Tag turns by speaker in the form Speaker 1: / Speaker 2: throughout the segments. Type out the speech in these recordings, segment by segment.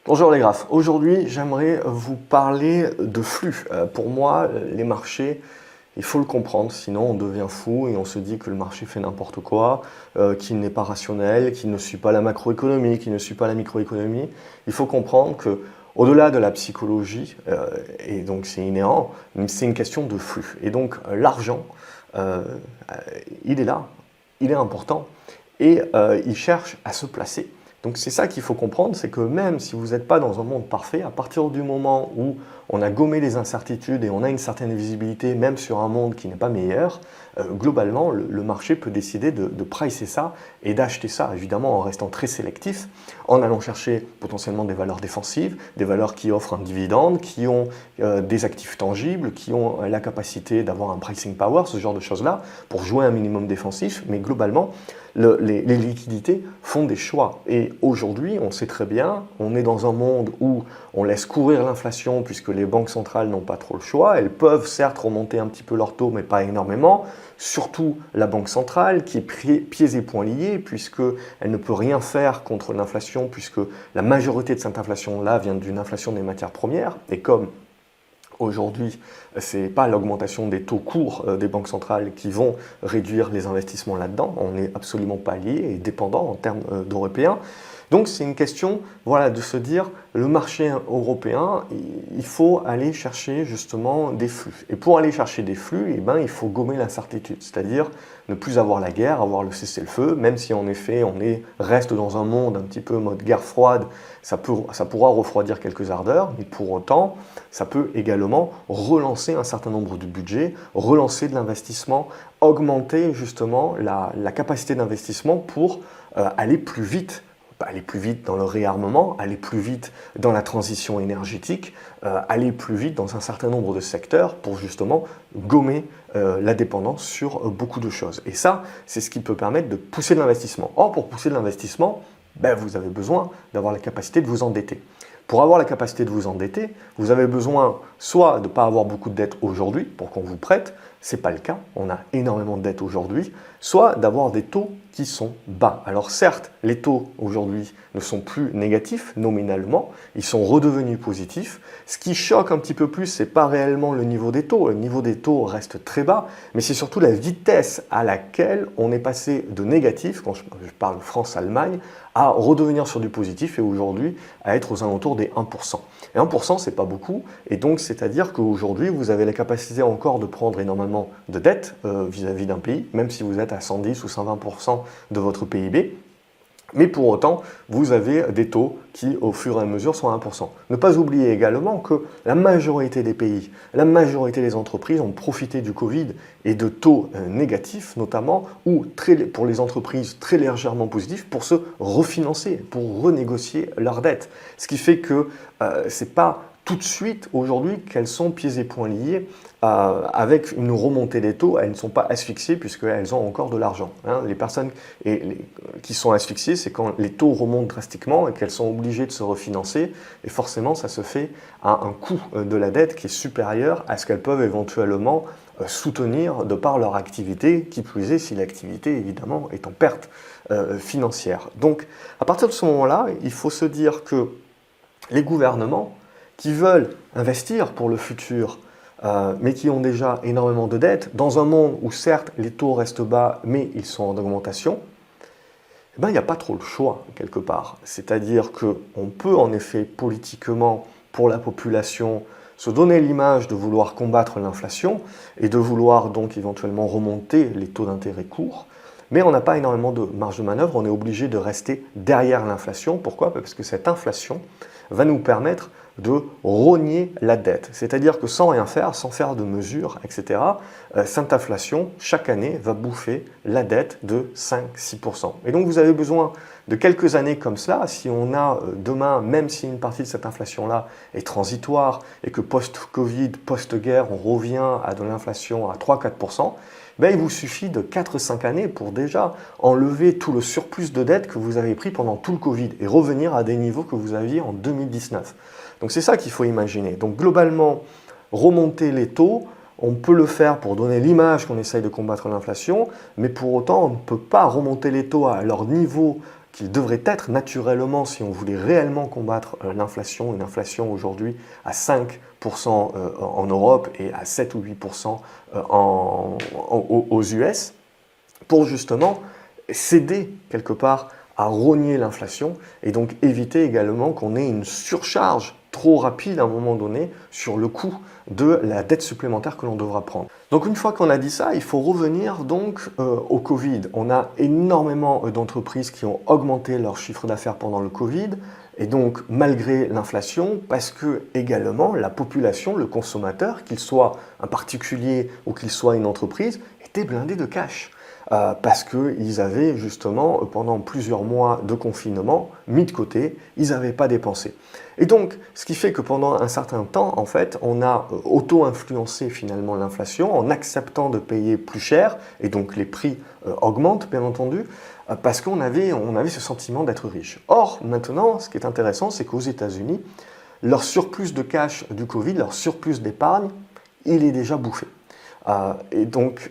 Speaker 1: Bonjour les graphes, aujourd'hui j'aimerais vous parler de flux. Pour moi, les marchés, il faut le comprendre, sinon on devient fou et on se dit que le marché fait n'importe quoi, qu'il n'est pas rationnel, qu'il ne suit pas la macroéconomie, qu'il ne suit pas la microéconomie. Il faut comprendre que au-delà de la psychologie, et donc c'est inhérent, c'est une question de flux. Et donc l'argent, euh, il est là, il est important et il cherche à se placer. Donc c'est ça qu'il faut comprendre, c'est que même si vous n'êtes pas dans un monde parfait, à partir du moment où on a gommé les incertitudes et on a une certaine visibilité, même sur un monde qui n'est pas meilleur, globalement, le marché peut décider de pricer ça et d'acheter ça, évidemment en restant très sélectif, en allant chercher potentiellement des valeurs défensives, des valeurs qui offrent un dividende, qui ont des actifs tangibles, qui ont la capacité d'avoir un pricing power, ce genre de choses-là, pour jouer un minimum défensif, mais globalement, les liquidités font des choix. Et aujourd'hui, on sait très bien, on est dans un monde où on laisse courir l'inflation puisque les banques centrales n'ont pas trop le choix. Elles peuvent certes remonter un petit peu leur taux, mais pas énormément. Surtout la banque centrale qui est pieds et poings liés puisqu'elle ne peut rien faire contre l'inflation puisque la majorité de cette inflation-là vient d'une inflation des matières premières. Et comme aujourd'hui, ce n'est pas l'augmentation des taux courts des banques centrales qui vont réduire les investissements là-dedans. On n'est absolument pas lié et dépendant en termes d'européens. Donc c'est une question voilà, de se dire, le marché européen, il faut aller chercher justement des flux. Et pour aller chercher des flux, eh ben, il faut gommer l'incertitude, c'est-à-dire ne plus avoir la guerre, avoir le cessez-le-feu, même si en effet reste dans un monde un petit peu mode guerre froide, ça pourra refroidir quelques ardeurs, mais pour autant, ça peut également relancer un certain nombre de budgets, relancer de l'investissement, augmenter justement la capacité d'investissement pour aller plus vite dans le réarmement, aller plus vite dans la transition énergétique, aller plus vite dans un certain nombre de secteurs pour justement gommer la dépendance sur beaucoup de choses. Et ça, c'est ce qui peut permettre de pousser de l'investissement. Or, pour pousser de l'investissement, vous avez besoin d'avoir la capacité de vous endetter. Pour avoir la capacité de vous endetter, vous avez besoin soit de ne pas avoir beaucoup de dettes aujourd'hui pour qu'on vous prête, ce n'est pas le cas, on a énormément de dettes aujourd'hui, soit d'avoir des taux qui sont bas. Alors certes, les taux aujourd'hui ne sont plus négatifs nominalement, ils sont redevenus positifs. Ce qui choque un petit peu plus, ce n'est pas réellement le niveau des taux. Le niveau des taux reste très bas, mais c'est surtout la vitesse à laquelle on est passé de négatif, quand je parle France-Allemagne, à redevenir sur du positif et aujourd'hui à être aux alentours des 1%. Et 1%, c'est pas beaucoup, et donc c'est-à-dire qu'aujourd'hui, vous avez la capacité encore de prendre énormément de dettes vis-à-vis d'un pays, même si vous êtes à 110 ou 120% de votre PIB. Mais pour autant, vous avez des taux qui, au fur et à mesure, sont à 1%. Ne pas oublier également que la majorité des pays, la majorité des entreprises ont profité du Covid et de taux négatifs notamment, ou pour les entreprises très légèrement positifs, pour se refinancer, pour renégocier leurs dettes. Ce qui fait que ce n'est pas tout de suite aujourd'hui qu'elles sont pieds et poings liés avec une remontée des taux, elles ne sont pas asphyxiées puisqu'elles ont encore de l'argent. Les personnes qui sont asphyxiées, c'est quand les taux remontent drastiquement et qu'elles sont obligées de se refinancer et forcément ça se fait à un coût de la dette qui est supérieur à ce qu'elles peuvent éventuellement soutenir de par leur activité, qui plus est si l'activité évidemment est en perte financière. Donc à partir de ce moment-là, il faut se dire que les gouvernements qui veulent investir pour le futur, mais qui ont déjà énormément de dettes, dans un monde où certes les taux restent bas, mais ils sont en augmentation, il n'y a pas trop le choix quelque part. C'est-à-dire qu'on peut en effet politiquement, pour la population, se donner l'image de vouloir combattre l'inflation et de vouloir donc éventuellement remonter les taux d'intérêt courts, mais on n'a pas énormément de marge de manœuvre, on est obligé de rester derrière l'inflation. Pourquoi? Parce que cette inflation va nous permettre de rogner la dette. C'est-à-dire que sans rien faire, sans faire de mesures, etc., cette inflation, chaque année, va bouffer la dette de 5-6%. Et donc vous avez besoin de quelques années comme cela, si on a demain, même si une partie de cette inflation-là est transitoire et que post-Covid, post-guerre, on revient à de l'inflation à 3-4%, il vous suffit de 4-5 années pour déjà enlever tout le surplus de dette que vous avez pris pendant tout le Covid et revenir à des niveaux que vous aviez en 2019. Donc c'est ça qu'il faut imaginer. Donc globalement, remonter les taux, on peut le faire pour donner l'image qu'on essaye de combattre l'inflation, mais pour autant, on ne peut pas remonter les taux à leur niveau qu'il devrait être naturellement si on voulait réellement combattre l'inflation, une inflation aujourd'hui à 5% en Europe et à 7 ou 8% aux US, pour justement céder quelque part à rogner l'inflation et donc éviter également qu'on ait une surcharge trop rapide à un moment donné sur le coût de la dette supplémentaire que l'on devra prendre. Donc une fois qu'on a dit ça, il faut revenir donc au Covid. On a énormément d'entreprises qui ont augmenté leur chiffre d'affaires pendant le Covid et donc malgré l'inflation, parce que également la population, le consommateur, qu'il soit un particulier ou qu'il soit une entreprise, était blindé de cash. Parce qu'ils avaient justement, pendant plusieurs mois de confinement, mis de côté, ils n'avaient pas dépensé. Et donc, ce qui fait que pendant un certain temps, en fait, on a auto-influencé finalement l'inflation en acceptant de payer plus cher, et donc les prix augmentent, bien entendu, parce qu'on avait ce sentiment d'être riche. Or, maintenant, ce qui est intéressant, c'est qu'aux États-Unis, leur surplus de cash du Covid, leur surplus d'épargne, il est déjà bouffé.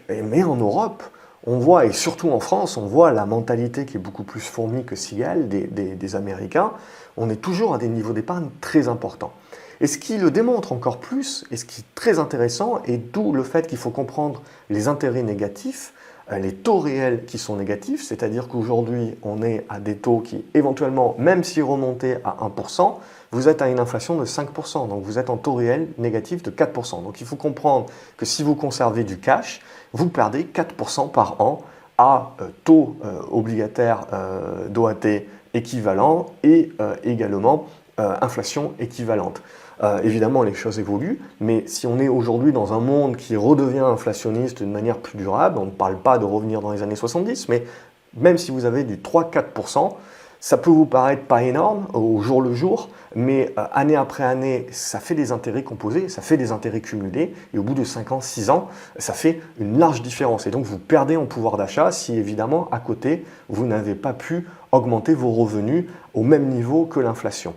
Speaker 1: Mais en Europe, on voit, et surtout en France, on voit la mentalité qui est beaucoup plus fourmi que cigale des Américains. On est toujours à des niveaux d'épargne très importants. Et ce qui le démontre encore plus, et ce qui est très intéressant, et d'où le fait qu'il faut comprendre les intérêts négatifs, les taux réels qui sont négatifs, c'est-à-dire qu'aujourd'hui, on est à des taux qui, éventuellement, même s'ils remontaient à 1%, vous êtes à une inflation de 5%, donc vous êtes en taux réel négatif de 4%. Donc il faut comprendre que si vous conservez du cash, vous perdez 4% par an à taux obligataire d'OAT équivalent et également inflation équivalente. Évidemment, les choses évoluent, mais si on est aujourd'hui dans un monde qui redevient inflationniste d'une manière plus durable, on ne parle pas de revenir dans les années 70, mais même si vous avez du 3-4%, ça peut vous paraître pas énorme au jour le jour, mais année après année, ça fait des intérêts composés, ça fait des intérêts cumulés, et au bout de 5 ans, 6 ans, ça fait une large différence. Et donc vous perdez en pouvoir d'achat si évidemment à côté, vous n'avez pas pu augmenter vos revenus au même niveau que l'inflation.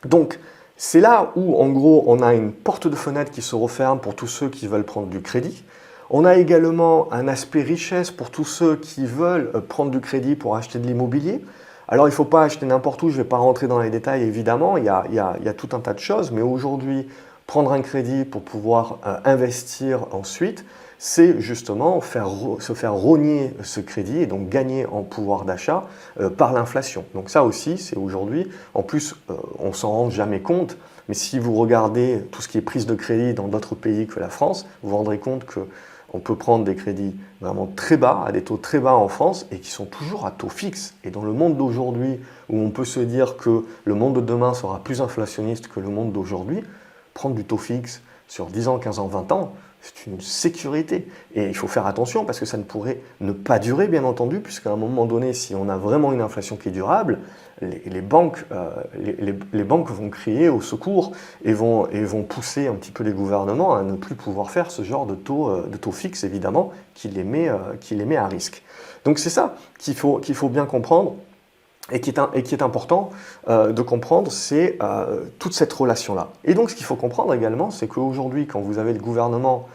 Speaker 1: Donc c'est là où en gros on a une porte de fenêtre qui se referme pour tous ceux qui veulent prendre du crédit. On a également un aspect richesse pour tous ceux qui veulent prendre du crédit pour acheter de l'immobilier. Alors, il ne faut pas acheter n'importe où, je ne vais pas rentrer dans les détails, évidemment, il y a tout un tas de choses, mais aujourd'hui, prendre un crédit pour pouvoir investir ensuite, c'est justement se faire rogner ce crédit et donc gagner en pouvoir d'achat par l'inflation. Donc ça aussi, c'est aujourd'hui, en plus, on ne s'en rend jamais compte, mais si vous regardez tout ce qui est prise de crédit dans d'autres pays que la France, vous vous rendrez compte que on peut prendre des crédits vraiment très bas, à des taux très bas en France, et qui sont toujours à taux fixe. Et dans le monde d'aujourd'hui, où on peut se dire que le monde de demain sera plus inflationniste que le monde d'aujourd'hui, prendre du taux fixe sur 10 ans, 15 ans, 20 ans, c'est une sécurité. Et il faut faire attention parce que ça ne pourrait ne pas durer, bien entendu, puisqu'à un moment donné, si on a vraiment une inflation qui est durable, les banques vont crier au secours et vont pousser un petit peu les gouvernements à ne plus pouvoir faire ce genre de taux fixe, évidemment, qui les met à risque. Donc c'est ça qu'il faut bien comprendre. Et qui est important de comprendre, c'est toute cette relation-là. Et donc, ce qu'il faut comprendre également, c'est qu'aujourd'hui, quand vous avez le gouvernement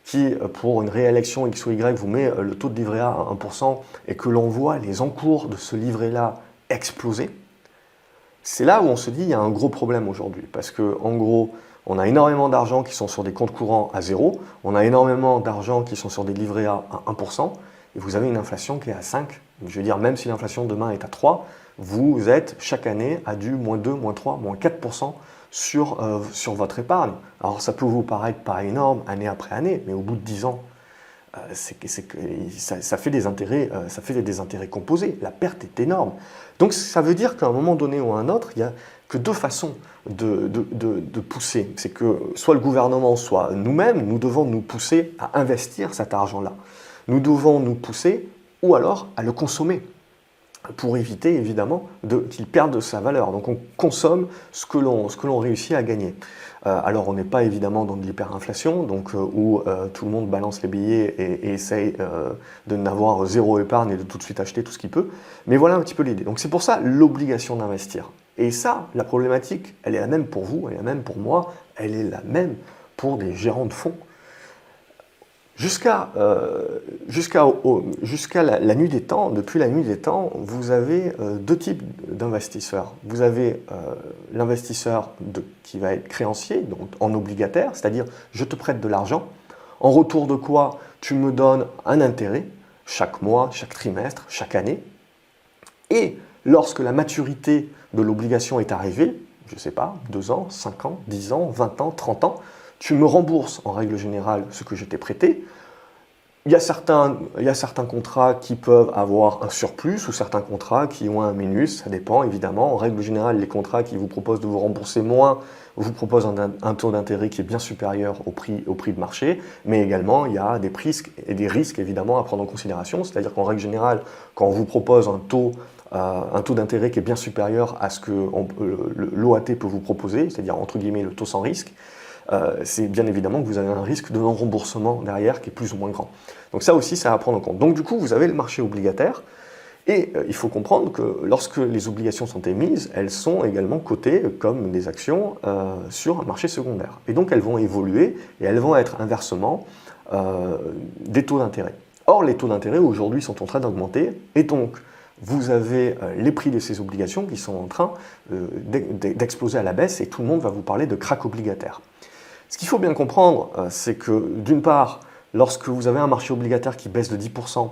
Speaker 1: qui, pour une réélection X ou Y, vous met le taux de livret A à 1% et que l'on voit les encours de ce livret-là exploser, c'est là où on se dit qu'il y a un gros problème aujourd'hui. Parce qu'en gros, on a énormément d'argent qui sont sur des comptes courants à 0, on a énormément d'argent qui sont sur des livrets A à 1%, et vous avez une inflation qui est à 5. Je veux dire, même si l'inflation demain est à 3, vous êtes chaque année à du moins 2, moins 3, moins 4% sur votre épargne. Alors ça peut vous paraître pas énorme année après année, mais au bout de 10 ans, ça fait des intérêts composés. La perte est énorme. Donc ça veut dire qu'à un moment donné ou à un autre, il n'y a que deux façons de pousser. C'est que soit le gouvernement, soit nous-mêmes, nous devons nous pousser à investir cet argent-là. Nous devons nous pousser ou alors à le consommer pour éviter évidemment qu'il perde de sa valeur. Donc on consomme ce que l'on réussit à gagner. Alors on n'est pas évidemment dans de l'hyperinflation, donc où tout le monde balance les billets et essaye de n'avoir zéro épargne et de tout de suite acheter tout ce qu'il peut. Mais voilà un petit peu l'idée. Donc c'est pour ça l'obligation d'investir. Et ça, la problématique, elle est la même pour vous, elle est la même pour moi, elle est la même pour des gérants de fonds. Jusqu'à la nuit des temps, depuis la nuit des temps, vous avez deux types d'investisseurs. Vous avez l'investisseur qui va être créancier, donc en obligataire, c'est-à-dire je te prête de l'argent, en retour de quoi tu me donnes un intérêt chaque mois, chaque trimestre, chaque année. Et lorsque la maturité de l'obligation est arrivée, je ne sais pas, 2 ans, 5 ans, 10 ans, 20 ans, 30 ans, tu me rembourses en règle générale ce que je t'ai prêté. Il y a certains contrats qui peuvent avoir un surplus ou certains contrats qui ont un minus, ça dépend évidemment. En règle générale, les contrats qui vous proposent de vous rembourser moins vous proposent un taux d'intérêt qui est bien supérieur au prix de marché, mais également il y a des risques évidemment à prendre en considération, c'est-à-dire qu'en règle générale, quand on vous propose un taux d'intérêt qui est bien supérieur à ce que l'OAT peut vous proposer, c'est-à-dire entre guillemets le taux sans risque, c'est bien évidemment que vous avez un risque de non-remboursement derrière qui est plus ou moins grand. Donc ça aussi, ça à prendre en compte. Donc du coup, vous avez le marché obligataire et il faut comprendre que lorsque les obligations sont émises, elles sont également cotées comme des actions sur un marché secondaire. Et donc elles vont évoluer et elles vont être inversement des taux d'intérêt. Or, les taux d'intérêt aujourd'hui sont en train d'augmenter et donc vous avez les prix de ces obligations qui sont en train d'exploser à la baisse et tout le monde va vous parler de krach obligataire. Ce qu'il faut bien comprendre, c'est que d'une part, lorsque vous avez un marché obligataire qui baisse de 10%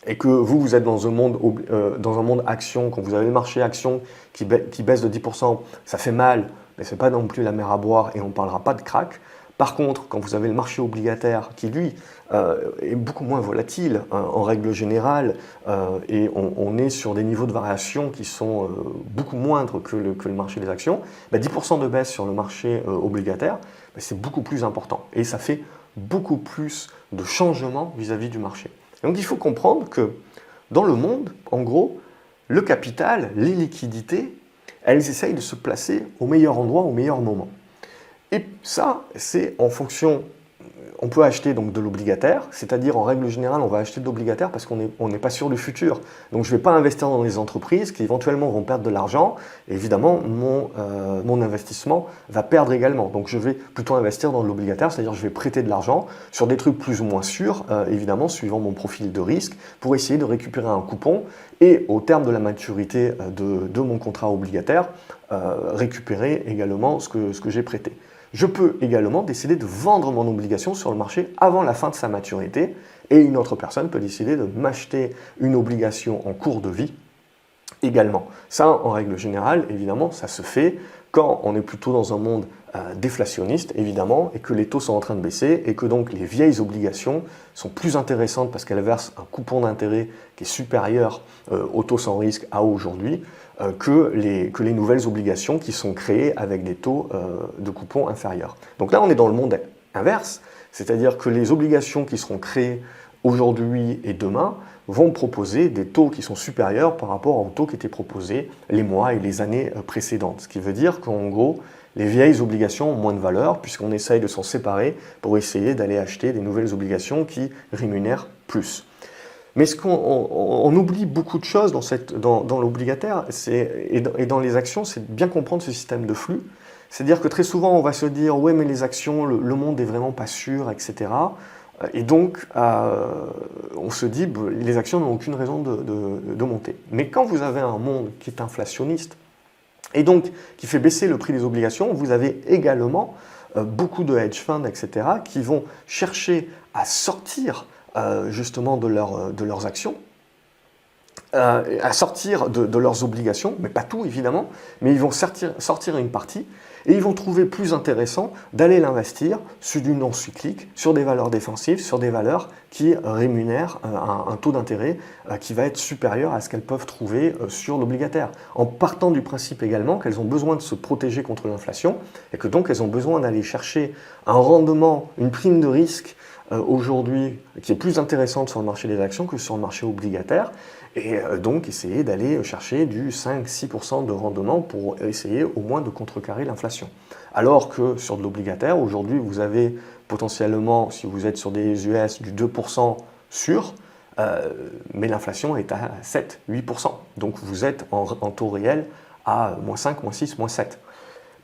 Speaker 1: et que vous êtes dans un monde action, quand vous avez le marché action qui baisse de 10%, ça fait mal, mais ce n'est pas non plus la mer à boire et on ne parlera pas de krach. Par contre, quand vous avez le marché obligataire qui, lui, est beaucoup moins volatile en règle générale et on est sur des niveaux de variation qui sont beaucoup moindres que le marché des actions, 10% de baisse sur le marché obligataire, c'est beaucoup plus important et ça fait beaucoup plus de changements vis-à-vis du marché. Donc il faut comprendre que dans le monde, en gros, le capital, les liquidités, elles essayent de se placer au meilleur endroit, au meilleur moment. Et ça, c'est en fonction, on peut acheter donc de l'obligataire, c'est-à-dire en règle générale, on va acheter de l'obligataire parce qu'on n'est pas sûr du futur. Donc je ne vais pas investir dans les entreprises qui éventuellement vont perdre de l'argent. Et évidemment, mon investissement va perdre également. Donc je vais plutôt investir dans de l'obligataire, c'est-à-dire je vais prêter de l'argent sur des trucs plus ou moins sûrs, évidemment, suivant mon profil de risque, pour essayer de récupérer un coupon et au terme de la maturité de mon contrat obligataire, récupérer également ce que j'ai prêté. Je peux également décider de vendre mon obligation sur le marché avant la fin de sa maturité et une autre personne peut décider de m'acheter une obligation en cours de vie également. Ça, en règle générale, évidemment, ça se fait quand on est plutôt dans un monde déflationniste, évidemment, et que les taux sont en train de baisser et que donc les vieilles obligations sont plus intéressantes parce qu'elles versent un coupon d'intérêt qui est supérieur au taux sans risque à aujourd'hui que les nouvelles obligations qui sont créées avec des taux de coupons inférieurs. Donc là, on est dans le monde inverse, c'est-à-dire que les obligations qui seront créées aujourd'hui et demain vont proposer des taux qui sont supérieurs par rapport aux taux qui étaient proposés les mois et les années précédentes. Ce qui veut dire qu'en gros, les vieilles obligations ont moins de valeur puisqu'on essaye de s'en séparer pour essayer d'aller acheter des nouvelles obligations qui rémunèrent plus. Mais on oublie beaucoup de choses dans l'obligataire et dans les actions, c'est de bien comprendre ce système de flux. C'est-à-dire que très souvent, on va se dire « ouais, mais les actions, le monde n'est vraiment pas sûr, etc. » Et donc, on se dit « les actions n'ont aucune raison de monter. » Mais quand vous avez un monde qui est inflationniste et donc qui fait baisser le prix des obligations, vous avez également beaucoup de hedge funds, etc. qui vont chercher à sortir justement de leurs actions, à sortir de leurs obligations, mais pas tout évidemment, mais ils vont sortir une partie et ils vont trouver plus intéressant d'aller l'investir sur du non-cyclique, sur des valeurs défensives, sur des valeurs qui rémunèrent un taux d'intérêt qui va être supérieur à ce qu'elles peuvent trouver sur l'obligataire, en partant du principe également qu'elles ont besoin de se protéger contre l'inflation et que donc elles ont besoin d'aller chercher un rendement, une prime de risque aujourd'hui qui est plus intéressante sur le marché des actions que sur le marché obligataire et donc essayer d'aller chercher du 5-6% de rendement pour essayer au moins de contrecarrer l'inflation. Alors que sur de l'obligataire, aujourd'hui vous avez potentiellement, si vous êtes sur des US, du 2% sûr, mais l'inflation est à 7-8%. Donc vous êtes en taux réel à -5, -6, -7.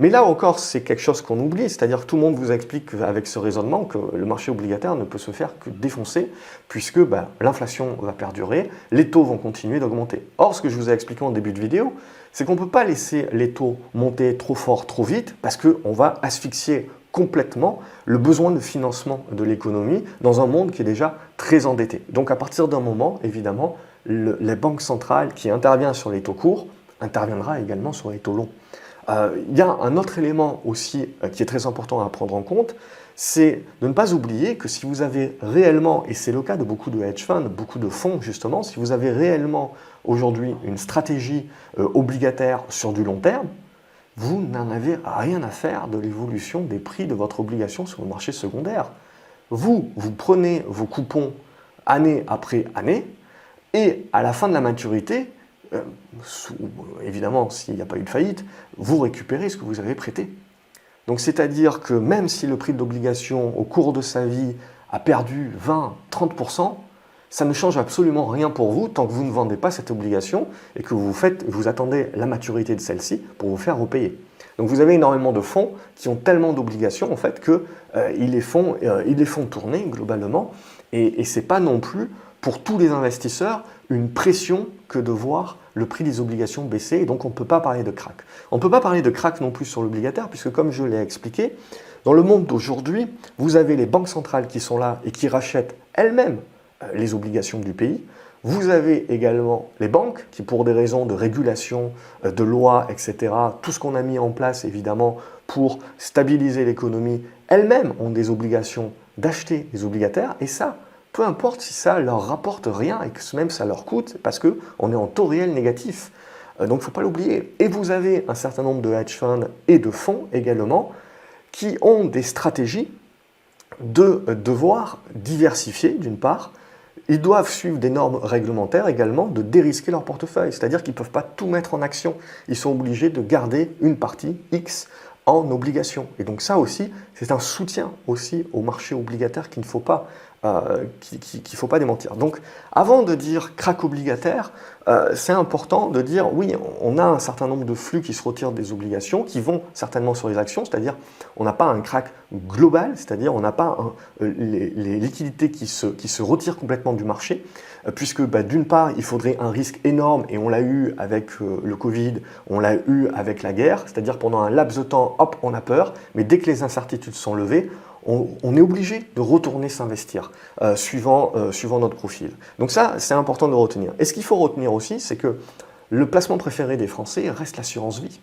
Speaker 1: Mais là encore, c'est quelque chose qu'on oublie, c'est-à-dire que tout le monde vous explique avec ce raisonnement que le marché obligataire ne peut se faire que défoncer, puisque l'inflation va perdurer, les taux vont continuer d'augmenter. Or, ce que je vous ai expliqué en début de vidéo, c'est qu'on ne peut pas laisser les taux monter trop fort, trop vite, parce qu'on va asphyxier complètement le besoin de financement de l'économie dans un monde qui est déjà très endetté. Donc à partir d'un moment, évidemment, les banques centrales qui interviennent sur les taux courts interviendra également sur les taux longs. Il y a un autre élément aussi qui est très important à prendre en compte, c'est de ne pas oublier que si vous avez réellement, et c'est le cas de beaucoup de hedge funds, beaucoup de fonds justement, si vous avez réellement aujourd'hui une stratégie obligataire sur du long terme, vous n'en avez rien à faire de l'évolution des prix de votre obligation sur le marché secondaire. Vous prenez vos coupons année après année et à la fin de la maturité, évidemment s'il n'y a pas eu de faillite, vous récupérez ce que vous avez prêté. Donc c'est-à-dire que même si le prix de l'obligation au cours de sa vie a perdu 20-30%, ça ne change absolument rien pour vous tant que vous ne vendez pas cette obligation et que vous attendez la maturité de celle-ci pour vous faire repayer. Donc vous avez énormément de fonds qui ont tellement d'obligations en fait qu'ils les font tourner globalement et ce n'est pas non plus pour tous les investisseurs une pression que de voir le prix des obligations baisser et donc on ne peut pas parler de crack. On ne peut pas parler de crack non plus sur l'obligataire puisque comme je l'ai expliqué, dans le monde d'aujourd'hui, vous avez les banques centrales qui sont là et qui rachètent elles-mêmes les obligations du pays. Vous avez également les banques qui, pour des raisons de régulation, de loi, etc., tout ce qu'on a mis en place évidemment pour stabiliser l'économie, elles-mêmes ont des obligations d'acheter des obligataires et ça, peu importe si ça leur rapporte rien et que même ça leur coûte parce qu'on est en taux réel négatif. Donc il ne faut pas l'oublier. Et vous avez un certain nombre de hedge funds et de fonds également qui ont des stratégies de devoir diversifier d'une part. Ils doivent suivre des normes réglementaires également de dérisquer leur portefeuille, c'est-à-dire qu'ils ne peuvent pas tout mettre en action. Ils sont obligés de garder une partie X en obligation. Et donc ça aussi, c'est un soutien aussi au marché obligataire qu'il ne faut pas, démentir. Donc avant de dire crack obligataire, c'est important de dire oui, on a un certain nombre de flux qui se retirent des obligations, qui vont certainement sur les actions, c'est-à-dire on n'a pas un crack global, c'est-à-dire on n'a pas les liquidités qui se retirent complètement du marché, puisque d'une part, il faudrait un risque énorme, et on l'a eu avec le Covid, on l'a eu avec la guerre, c'est-à-dire pendant un laps de temps, hop, on a peur, mais dès que les incertitudes sont levées, on est obligé de retourner s'investir suivant notre profil. Donc ça, c'est important de retenir. Et ce qu'il faut retenir aussi, c'est que le placement préféré des Français reste l'assurance vie.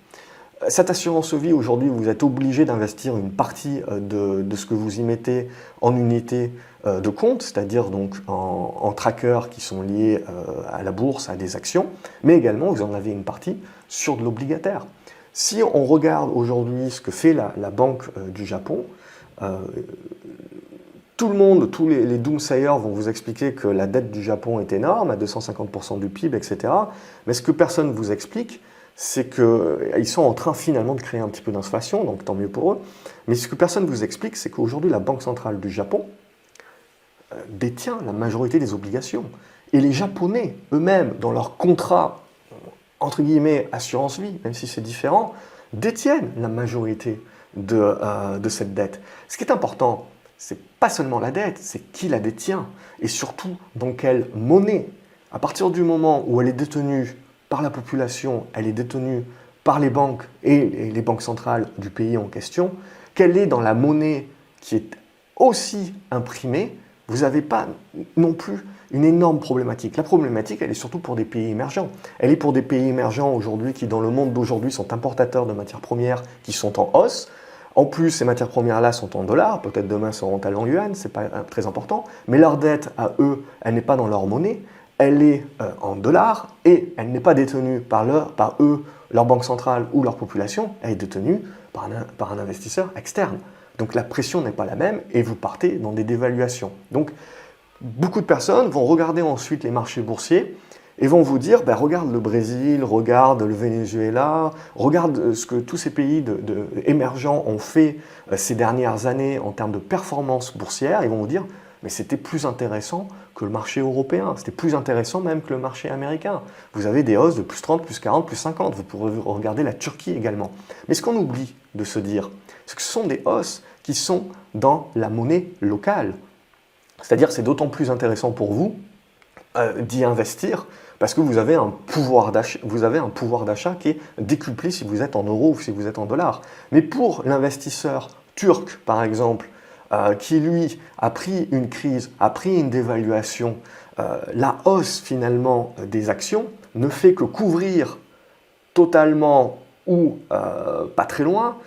Speaker 1: Cette assurance vie, aujourd'hui, vous êtes obligé d'investir une partie de ce que vous y mettez en unité de compte, c'est-à-dire donc en trackers qui sont liés à la bourse, à des actions, mais également vous en avez une partie sur de l'obligataire. Si on regarde aujourd'hui ce que fait la Banque du Japon, tout le monde, tous les doomsayers vont vous expliquer que la dette du Japon est énorme, à 250% du PIB, etc. Mais ce que personne ne vous explique, c'est qu'ils sont en train finalement de créer un petit peu d'inflation, donc tant mieux pour eux. Mais ce que personne ne vous explique, c'est qu'aujourd'hui, la Banque centrale du Japon détient la majorité des obligations. Et les Japonais eux-mêmes, dans leur contrat, entre guillemets, assurance vie, même si c'est différent, détiennent la majorité de cette dette. Ce qui est important, c'est pas seulement la dette, c'est qui la détient et surtout dans quelle monnaie. À partir du moment où elle est détenue par la population, elle est détenue par les banques et les banques centrales du pays en question, qu'elle est dans la monnaie qui est aussi imprimée, vous n'avez pas non plus une énorme problématique. La problématique, elle est surtout pour des pays émergents. Elle est pour des pays émergents aujourd'hui qui, dans le monde d'aujourd'hui, sont importateurs de matières premières qui sont en hausse. En plus, ces matières premières-là sont en dollars, peut-être demain seront en yuan, ce n'est pas très important, mais leur dette à eux, elle n'est pas dans leur monnaie, elle est en dollars et elle n'est pas détenue par eux, leur banque centrale ou leur population, elle est détenue par un investisseur externe. Donc la pression n'est pas la même et vous partez dans des dévaluations. Donc beaucoup de personnes vont regarder ensuite les marchés boursiers et vont vous dire, regarde le Brésil, regarde le Venezuela, regarde ce que tous ces pays émergents ont fait ces dernières années en termes de performance boursière. Ils vont vous dire, mais c'était plus intéressant que le marché européen, c'était plus intéressant même que le marché américain. Vous avez des hausses de plus 30, plus 40, plus 50, vous pourrez regarder la Turquie également. Mais ce qu'on oublie de se dire, c'est que ce sont des hausses qui sont dans la monnaie locale. C'est-à-dire c'est d'autant plus intéressant pour vous d'y investir parce que vous avez un pouvoir d'achat qui est décuplé si vous êtes en euros ou si vous êtes en dollars. Mais pour l'investisseur turc, par exemple, qui lui a pris une crise, a pris une dévaluation, la hausse finalement des actions ne fait que couvrir totalement ou pas très loin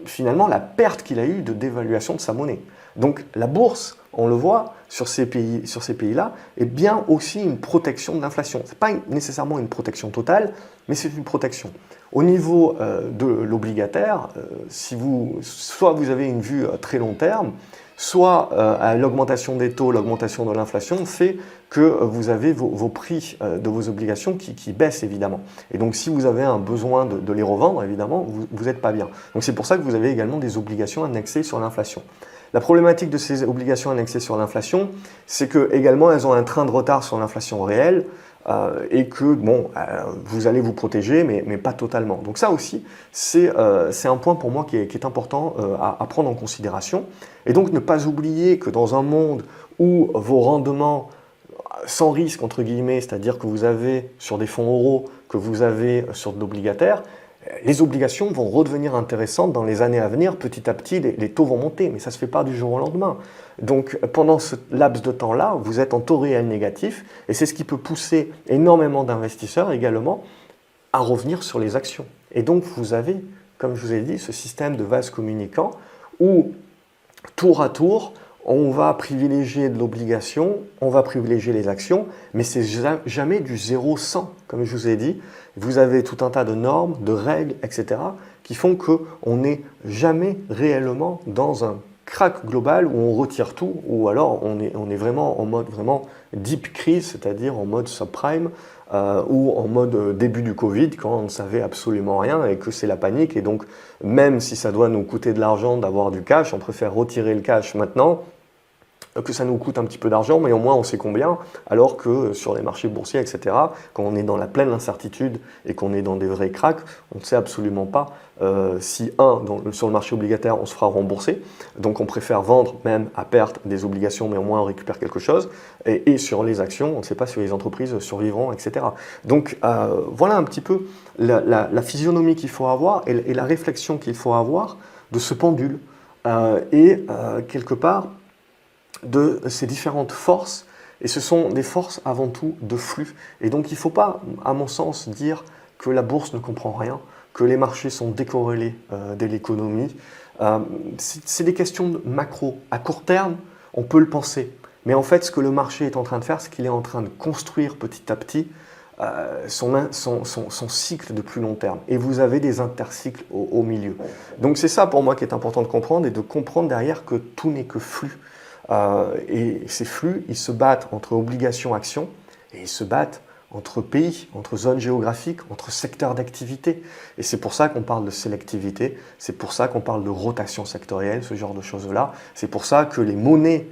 Speaker 1: finalement la perte qu'il a eue de dévaluation de sa monnaie. Donc la bourse, on le voit sur ces pays-là, est bien aussi une protection de l'inflation. Ce n'est pas nécessairement une protection totale, mais c'est une protection. Au niveau de l'obligataire, soit vous avez une vue très long terme, soit l'augmentation des taux, l'augmentation de l'inflation fait que vous avez vos prix de vos obligations qui baissent évidemment. Et donc si vous avez un besoin de les revendre, évidemment, vous n'êtes pas bien. Donc c'est pour ça que vous avez également des obligations indexées sur l'inflation. La problématique de ces obligations indexées sur l'inflation, c'est que également elles ont un train de retard sur l'inflation réelle et que bon, vous allez vous protéger, mais pas totalement. Donc ça aussi, c'est un point pour moi qui est important à prendre en considération. Et donc ne pas oublier que dans un monde où vos rendements sans risque, entre guillemets, c'est-à-dire que vous avez sur des fonds euros, que vous avez sur de l'obligataire, les obligations vont redevenir intéressantes dans les années à venir. Petit à petit, les taux vont monter, mais ça ne se fait pas du jour au lendemain. Donc pendant ce laps de temps-là, vous êtes en taux réel négatif, et c'est ce qui peut pousser énormément d'investisseurs également à revenir sur les actions. Et donc vous avez, comme je vous ai dit, ce système de vase communicant où tour à tour, on va privilégier de l'obligation, on va privilégier les actions, mais c'est jamais du 0-100, comme je vous ai dit. Vous avez tout un tas de normes, de règles, etc., qui font qu'on n'est jamais réellement dans un crack global où on retire tout, ou alors on est vraiment en mode vraiment deep crise, c'est-à-dire en mode subprime, ou en mode début du Covid, quand on ne savait absolument rien et que c'est la panique. Et donc, même si ça doit nous coûter de l'argent d'avoir du cash, on préfère retirer le cash maintenant, que ça nous coûte un petit peu d'argent, mais au moins on sait combien, alors que sur les marchés boursiers, etc., quand on est dans la pleine incertitude et qu'on est dans des vrais cracks, on ne sait absolument pas si, sur le marché obligataire, on se fera rembourser. Donc on préfère vendre même à perte des obligations, mais au moins on récupère quelque chose. Et sur les actions, on ne sait pas si les entreprises survivront, etc. Donc voilà un petit peu la physionomie qu'il faut avoir et la réflexion qu'il faut avoir de ce pendule. Quelque part, de ces différentes forces, et ce sont des forces avant tout de flux. Et donc il ne faut pas, à mon sens, dire que la bourse ne comprend rien, que les marchés sont décorrélés de l'économie. C'est des questions de macro. À court terme, on peut le penser. Mais en fait, ce que le marché est en train de faire, c'est qu'il est en train de construire petit à petit son cycle de plus long terme. Et vous avez des intercycles au milieu. Donc c'est ça pour moi qui est important de comprendre, et de comprendre derrière que tout n'est que flux. Et ces flux, ils se battent entre obligations, actions, et ils se battent entre pays, entre zones géographiques, entre secteurs d'activité. Et c'est pour ça qu'on parle de sélectivité, c'est pour ça qu'on parle de rotation sectorielle, ce genre de choses-là. C'est pour ça que les monnaies,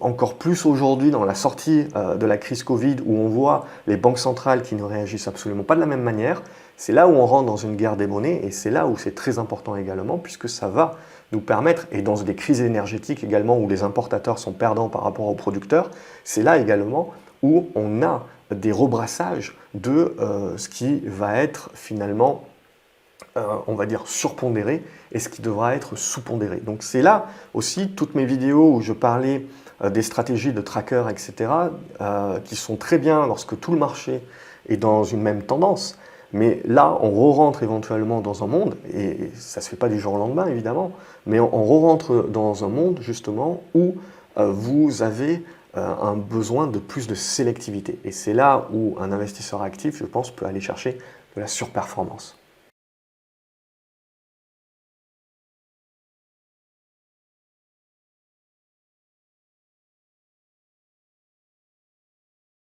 Speaker 1: encore plus aujourd'hui dans la sortie de la crise Covid, où on voit les banques centrales qui ne réagissent absolument pas de la même manière, c'est là où on rentre dans une guerre des monnaies, et c'est là où c'est très important également, puisque ça va nous permettre, et dans des crises énergétiques également où les importateurs sont perdants par rapport aux producteurs, c'est là également où on a des rebrassages de ce qui va être finalement, on va dire, surpondéré et ce qui devra être sous-pondéré. Donc c'est là aussi toutes mes vidéos où je parlais des stratégies de tracker, etc., qui sont très bien lorsque tout le marché est dans une même tendance. Mais là, on re-rentre éventuellement dans un monde, et ça ne se fait pas du jour au lendemain évidemment, mais on re-rentre dans un monde justement où vous avez un besoin de plus de sélectivité. Et c'est là où un investisseur actif, je pense, peut aller chercher de la surperformance.